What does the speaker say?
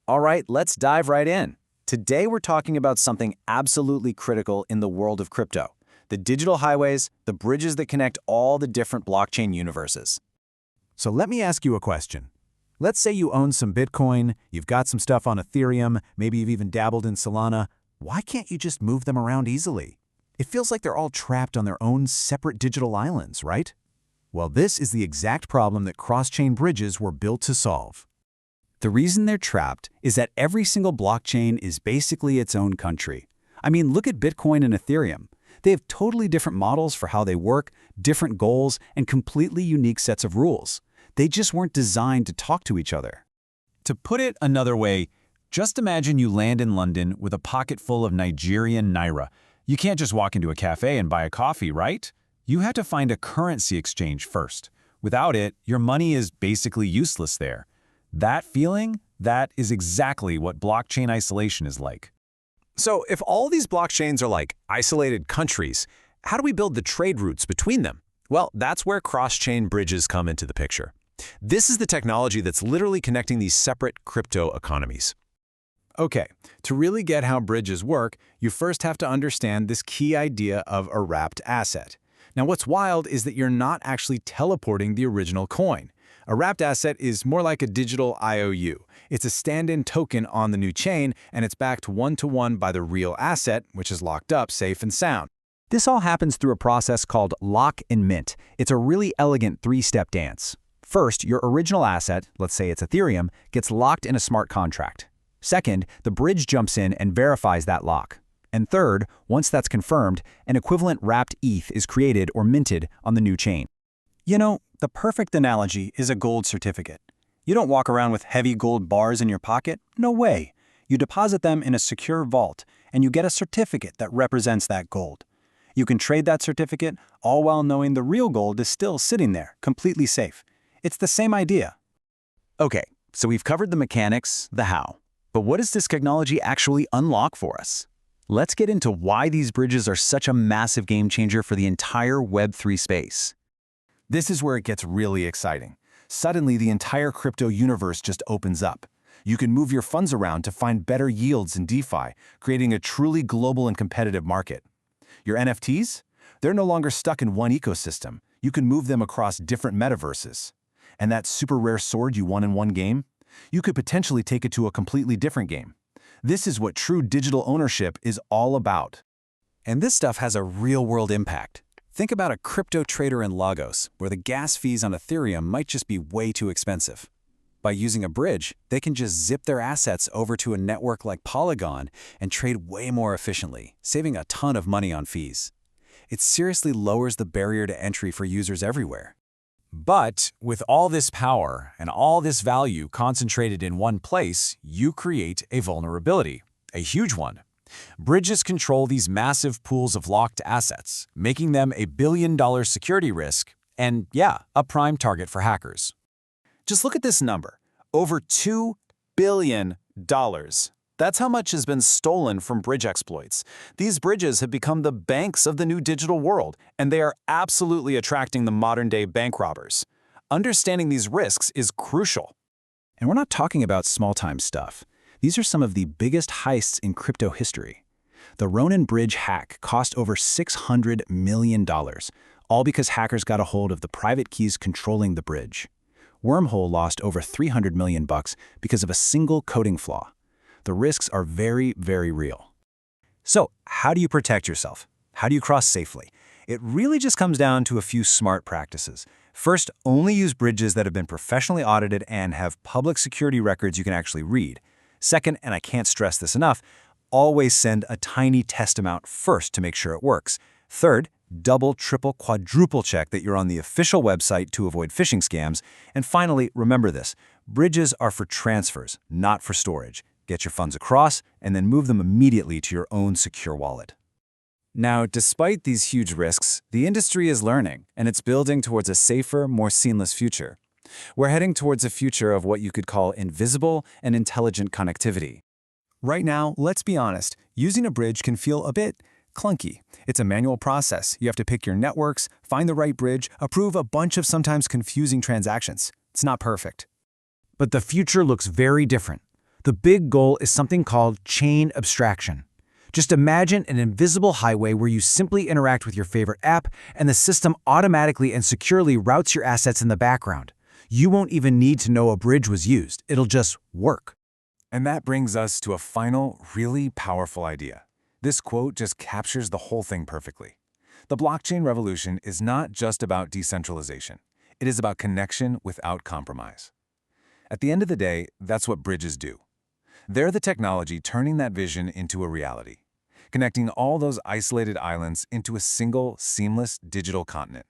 All right, let's dive right in. Today we're talking about something absolutely critical in the world of crypto: the digital highways, the bridges that connect all the different blockchain universes. So let me ask you a question. Let's say you own some Bitcoin, you've got some stuff on Ethereum, maybe you've even dabbled in Solana. Why can't you just move them around easily? It feels like they're all trapped on their own separate digital islands, right? Well, this is the exact problem that cross-chain bridges were built to solve. The reason they're trapped is that every single blockchain is basically its own country. I mean, look at Bitcoin and Ethereum. They have totally different models for how they work, different goals, and completely unique sets of rules. They just weren't designed to talk to each other. To put it another way, just imagine you land in London with a pocket full of Nigerian naira. You can't just walk into a cafe and buy a coffee, right? You have to find a currency exchange first. Without it, your money is basically useless there. That feeling, that is exactly what blockchain isolation is like. So if all these blockchains are like isolated countries, how do we build the trade routes between them? Well, that's where cross-chain bridges come into the picture. This is the technology that's literally connecting these separate crypto economies. Okay, to really get how bridges work, you first have to understand this key idea of a wrapped asset. Now, what's wild is that you're not actually teleporting the original coin. A wrapped asset is more like a digital IOU. It's a stand-in token on the new chain, and it's backed one-to-one by the real asset, which is locked up, safe and sound. This all happens through a process called lock and mint. It's a really elegant three-step dance. First, your original asset, let's say it's Ethereum, gets locked in a smart contract. Second, the bridge jumps in and verifies that lock. And third, once that's confirmed, an equivalent wrapped ETH is created or minted on the new chain. You know, the perfect analogy is a gold certificate. You don't walk around with heavy gold bars in your pocket. No way. You deposit them in a secure vault, and you get a certificate that represents that gold. You can trade that certificate, all while knowing the real gold is still sitting there, completely safe. It's the same idea. Okay, so we've covered the mechanics, the how. But what does this technology actually unlock for us? Let's get into why these bridges are such a massive game changer for the entire Web3 space. This is where it gets really exciting. Suddenly, the entire crypto universe just opens up. You can move your funds around to find better yields in DeFi, creating a truly global and competitive market. Your NFTs? They're no longer stuck in one ecosystem. You can move them across different metaverses. And that super rare sword you won in one game? You could potentially take it to a completely different game. This is what true digital ownership is all about. And this stuff has a real-world impact. Think about a crypto trader in Lagos, where the gas fees on Ethereum might just be way too expensive. By using a bridge, they can just zip their assets over to a network like Polygon and trade way more efficiently, saving a ton of money on fees. It seriously lowers the barrier to entry for users everywhere. But with all this power and all this value concentrated in one place, you create a vulnerability, a huge one. Bridges control these massive pools of locked assets, making them a billion-dollar security risk and, yeah, a prime target for hackers. Just look at this number, over $2 billion. That's how much has been stolen from bridge exploits. These bridges have become the banks of the new digital world, and they are absolutely attracting the modern-day bank robbers. Understanding these risks is crucial. And we're not talking about small-time stuff. These are some of the biggest heists in crypto history. The Ronin Bridge hack cost over $600 million, all because hackers got a hold of the private keys controlling the bridge. Wormhole lost over $300 million because of a single coding flaw. The risks are very, very real. So, how do you protect yourself? How do you cross safely? It really just comes down to a few smart practices. First, only use bridges that have been professionally audited and have public security records you can actually read. Second, and I can't stress this enough, always send a tiny test amount first to make sure it works. Third, double, triple, quadruple check that you're on the official website to avoid phishing scams. And finally, remember this, bridges are for transfers, not for storage. Get your funds across, and then move them immediately to your own secure wallet. Now, despite these huge risks, the industry is learning, and it's building towards a safer, more seamless future. We're heading towards a future of what you could call invisible and intelligent connectivity. Right now, let's be honest, using a bridge can feel a bit clunky. It's a manual process. You have to pick your networks, find the right bridge, approve a bunch of sometimes confusing transactions. It's not perfect. But the future looks very different. The big goal is something called chain abstraction. Just imagine an invisible highway where you simply interact with your favorite app and the system automatically and securely routes your assets in the background. You won't even need to know a bridge was used. It'll just work. And that brings us to a final, really powerful idea. This quote just captures the whole thing perfectly. The blockchain revolution is not just about decentralization. It is about connection without compromise. At the end of the day, that's what bridges do. They're the technology turning that vision into a reality, connecting all those isolated islands into a single, seamless digital continent.